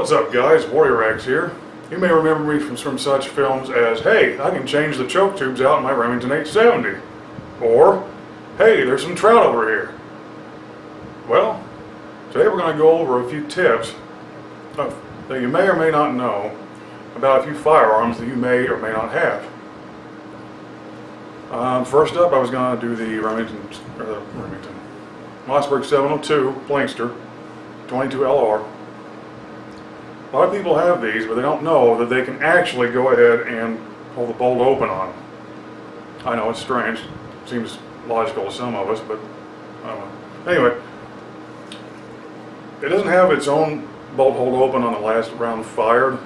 What's up guys, Warrior X here. You may remember me from such films as, hey, I can change the choke tubes out in my Remington 870. Or, hey, there's some trout over here. Well, today we're going to go over a few tips that you may or may not know about a few firearms that you may or may not have. First up, I was going to do the Remington Mossberg 702 Blinkster 22 LR. A lot of people have these, but they don't know that they can actually go ahead and pull the bolt open on them. I know it's strange, seems logical to some of us, but I don't know. Anyway, it doesn't have its own bolt hold open on the last round fired.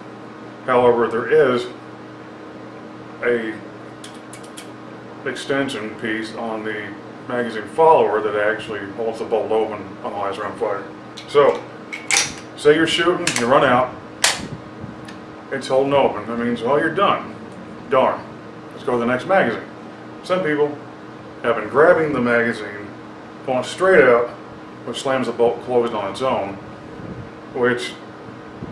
However, there is a extension piece on the magazine follower that actually holds the bolt open on the last round fired. So, say you're shooting, you run out, it's holding open. That means, well, you're done. Darn. Let's go to the next magazine. Some people have been grabbing the magazine, pulling it straight out, which slams the bolt closed on its own, which,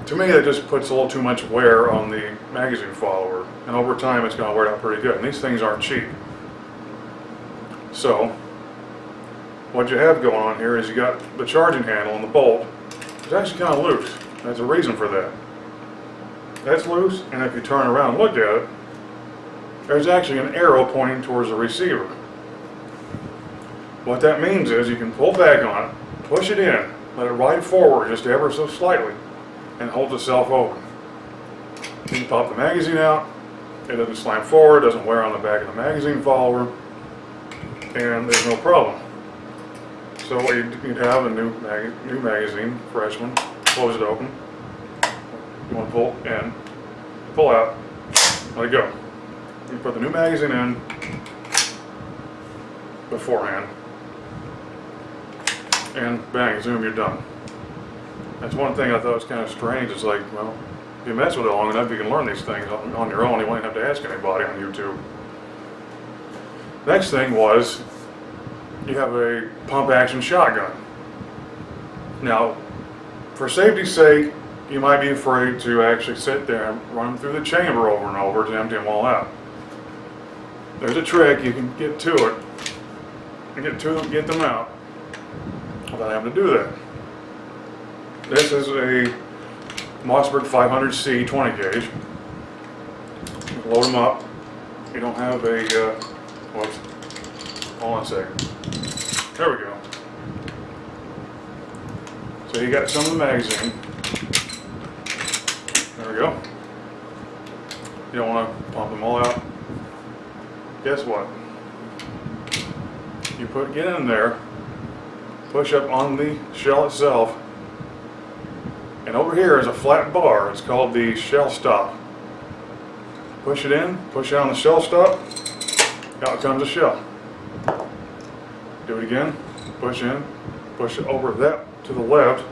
to me, that just puts a little too much wear on the magazine follower, and over time it's going to wear out pretty good. And these things aren't cheap. So, what you have going on here is you got the charging handle and the bolt. It's actually kind of loose. There's a reason for that. That's loose, and if you turn around and look at it, there's actually an arrow pointing towards the receiver. What that means is you can pull back on it, push it in, let it ride forward just ever so slightly, and hold itself open. You can pop the magazine out, it doesn't slam forward, doesn't wear on the back of the magazine follower, and there's no problem. So what you'd have a new magazine, fresh one, close it open. You want to pull in, pull out, let it go. You put the new magazine in beforehand, and bang, zoom, you're done. That's one thing I thought was kind of strange. It's like, well, if you mess with it long enough, you can learn these things on your own. You won't have to ask anybody on YouTube. Next thing was, you have a pump action shotgun. Now, for safety's sake, you might be afraid to actually sit there and run through the chamber over and over to empty them all out. There's a trick, you can get to it, and get them out without having to do that. This is a Mossberg 500C 20 gauge. Load them up. You don't have a, whoops, hold on a second. There we go. So you got some of the magazine. There we go. You don't want to pump them all out. Guess what? You get in there, push up on the shell itself, and over here is a flat bar. It's called the shell stop. Push it in, push it on the shell stop, out comes the shell. Do it again, push in, push it over that to the left,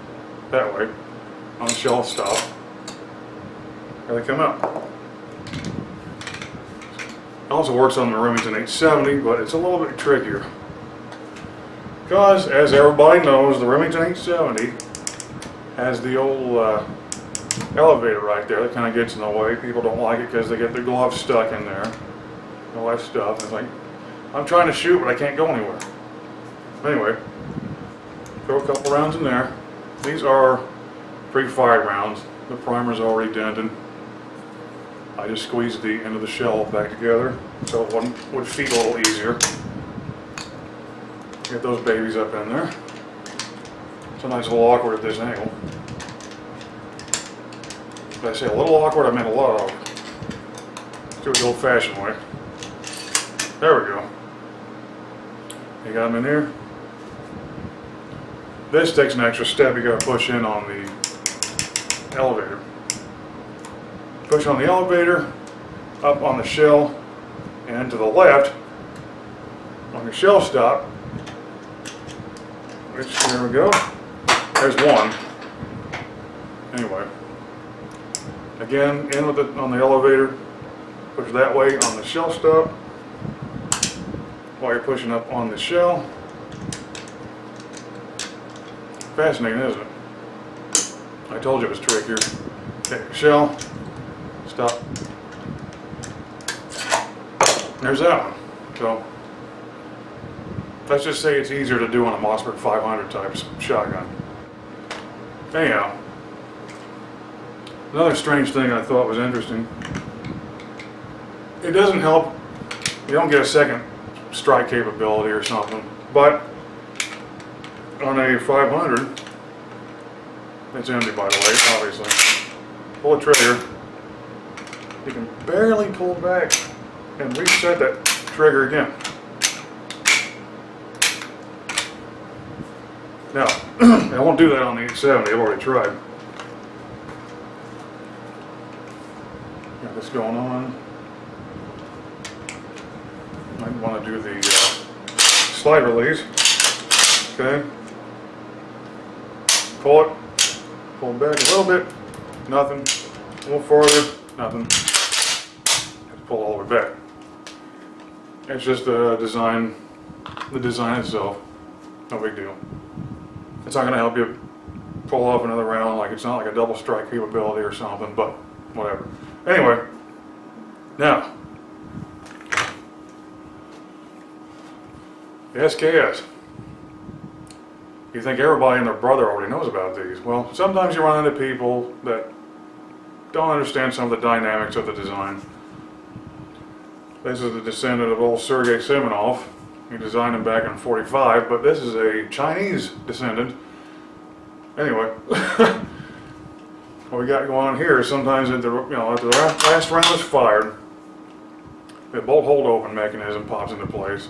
that way, on the shell stop. There they come out. It also works on the Remington 870, but it's a little bit trickier. Because, as everybody knows, the Remington 870 has the old elevator right there that kind of gets in the way. People don't like it because they get their gloves stuck in there, all that stuff. And it's like, I'm trying to shoot, but I can't go anywhere. Anyway, throw a couple rounds in there. These are pre-fired rounds. The primer's already dented. I just squeezed the end of the shell back together so it would feed a little easier. Get those babies up in there. Sometimes a little awkward at this angle. If I say a little awkward, I meant a lot awkward. Let's do it the old-fashioned way. There we go. You got them in here. This takes an extra step. You got to push in on the elevator. Push on the elevator, up on the shell, and to the left on your shell stop. Which, there we go. There's one. Anyway, again, in with it on the elevator. Push that way on the shell stop. While you're pushing up on the shell. Fascinating, isn't it? I told you it was trickier. Okay, shell, stop. There's that one. So let's just say it's easier to do on a Mossberg 500 type shotgun. Anyhow, another strange thing I thought was interesting. It doesn't help. You don't get a second strike capability or something, but on a 500, it's empty by the way, obviously. Pull the trigger, you can barely pull back and reset that trigger again. Now, I won't do that on the 870, I've already tried. Got this going on. Might want to do the slide release. Okay. Pull it. Pull back a little bit. Nothing. A little farther. Nothing. Have to pull all the way back. It's just the design itself. No big deal. It's not going to help you pull off another round. Like it's not like a double strike capability or something, but whatever. Anyway, now the SKS. You think everybody and their brother already knows about these. Well, sometimes you run into people that don't understand some of the dynamics of the design. This is the descendant of old Sergei Semenov. He designed them back in '45, but this is a Chinese descendant. Anyway, what we got going on here is sometimes at the last round is fired, the bolt hold open mechanism pops into place.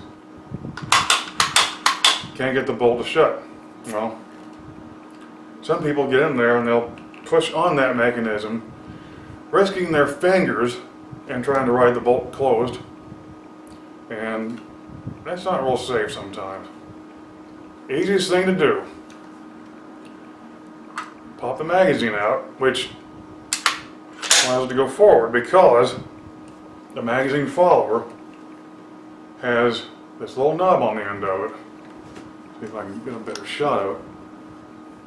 Can't get the bolt to shut. Well, some people get in there and they'll push on that mechanism, risking their fingers and trying to ride the bolt closed, and that's not real safe sometimes. Easiest thing to do, pop the magazine out, which allows it to go forward because the magazine follower has this little knob on the end of it. See if I can get a better shot of it.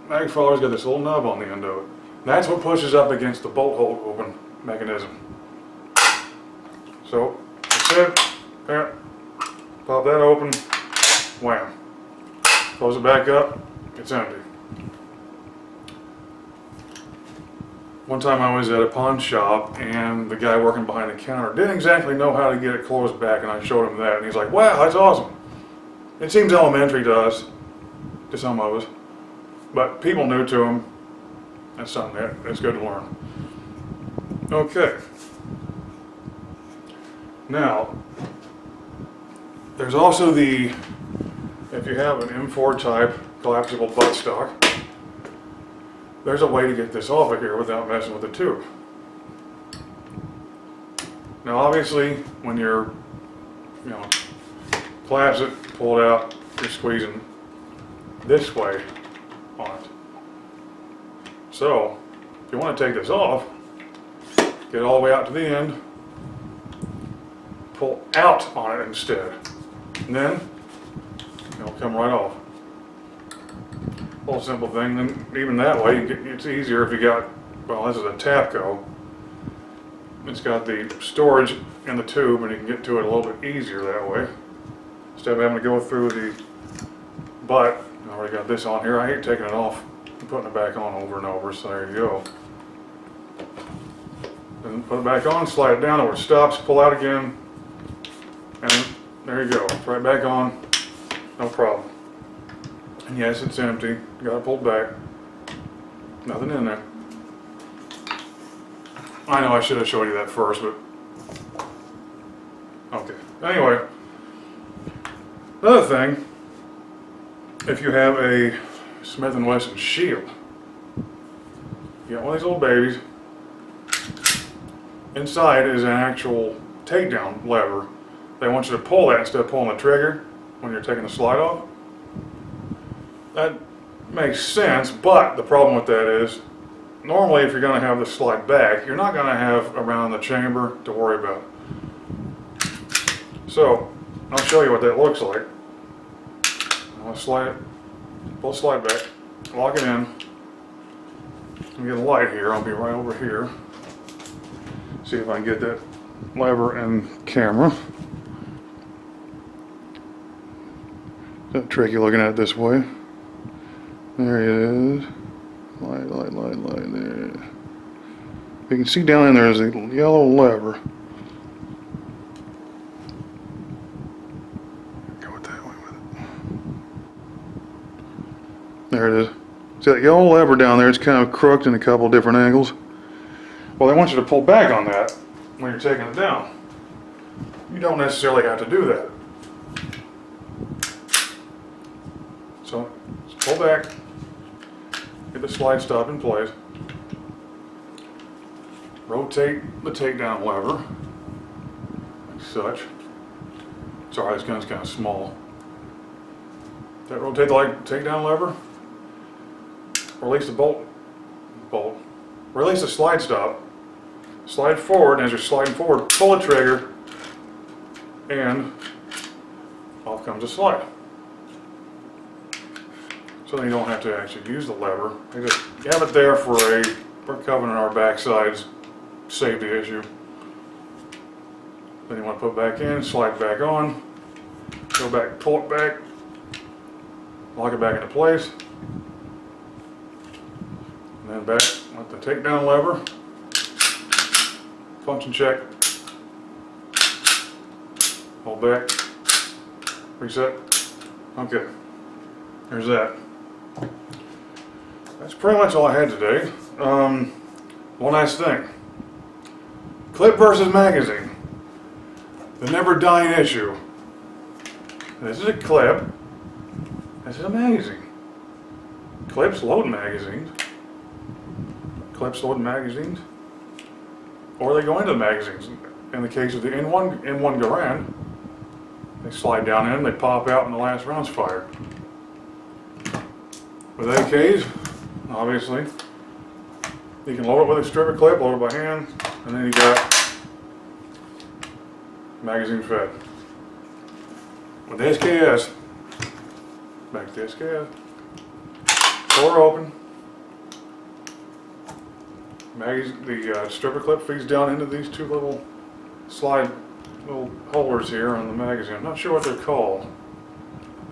Mag follower's got this little knob on the end of it. That's what pushes up against the bolt hold open mechanism. So that's it. There. Pop that open. Wham. Close it back up. It's empty. One time I was at a pawn shop and the guy working behind the counter didn't exactly know how to get it closed back, and I showed him that and he's like, wow, that's awesome. It seems elementary to us, to some of us, but people new to them, that's something that's good to learn. Okay. Now, there's also the, if you have an M4 type collapsible buttstock, there's a way to get this off of here without messing with the tube. Now obviously, when you're, collapse it, pull it out, you're squeezing this way on it. So, if you want to take this off, get all the way out to the end, pull out on it instead, and then it'll come right off. Whole simple thing. Then even that way, it's easier if you got, well, this is a Tapco. It's got the storage in the tube, and you can get to it a little bit easier that way. Instead of having to go through the butt. I already got this on here. I hate taking it off and putting it back on over and over, so there you go. Then put it back on, slide it down to where it stops, pull out again, and there you go. It's right back on, no problem. And yes, it's empty. Got it pulled back. Nothing in there. I know I should have showed you that first, but okay. Anyway, another thing, if you have a Smith & Wesson shield, you got one of these little babies. Inside is an actual takedown lever. They want you to pull that instead of pulling the trigger when you're taking the slide off. That makes sense, but the problem with that is, normally if you're going to have the slide back, you're not going to have around the chamber to worry about. So, I'll show you what that looks like. I'll slide it, pull the slide back, lock it in, Let me get a light here. I'll be right over here. See if I can get that lever and camera. Is that tricky looking at it this way? There it is. Light, light, light, light there. You can see down in there is a yellow lever. Go that way with it. There it is. See that yellow lever down there? It's kind of crooked in a couple different angles. Well, they want you to pull back on that when you're taking it down. You don't necessarily have to do that. So, just pull back, get the slide stop in place, rotate the takedown lever, like such. Sorry, this gun's kind of small. Rotate the takedown lever, release the bolt, release the slide stop, slide forward, and as you're sliding forward, pull the trigger, and off comes the slide. So then you don't have to actually use the lever. You just have it there we're covering our backsides safety issue. Then you want to put it back in, slide back on, go back, pull it back, lock it back into place, and then back with the takedown lever, function check, hold back, reset. Okay, there's that. That's pretty much all I had today. One last thing. Clip versus magazine. The never dying issue. This is a clip. This is a magazine. Clips load magazines. Clips load magazines. Or they go into the magazines. In the case of the M1 Garand, they slide down in, they pop out, and the last round's fired. With AKs, obviously, you can load it with a stripper clip, load it by hand, and then you got magazine fed. With the SKS, back to the SKS, door open, the stripper clip feeds down into these two little holders here on the magazine. I'm not sure what they're called,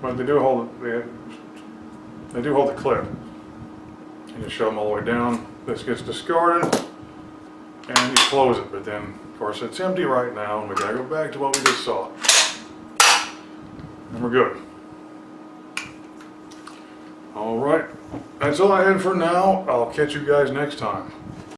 but they do hold the clip. You just shove them all the way down. This gets discarded, and you close it. But then, of course, it's empty right now, and we gotta go back to what we just saw. And we're good. All right, that's all I had for now. I'll catch you guys next time.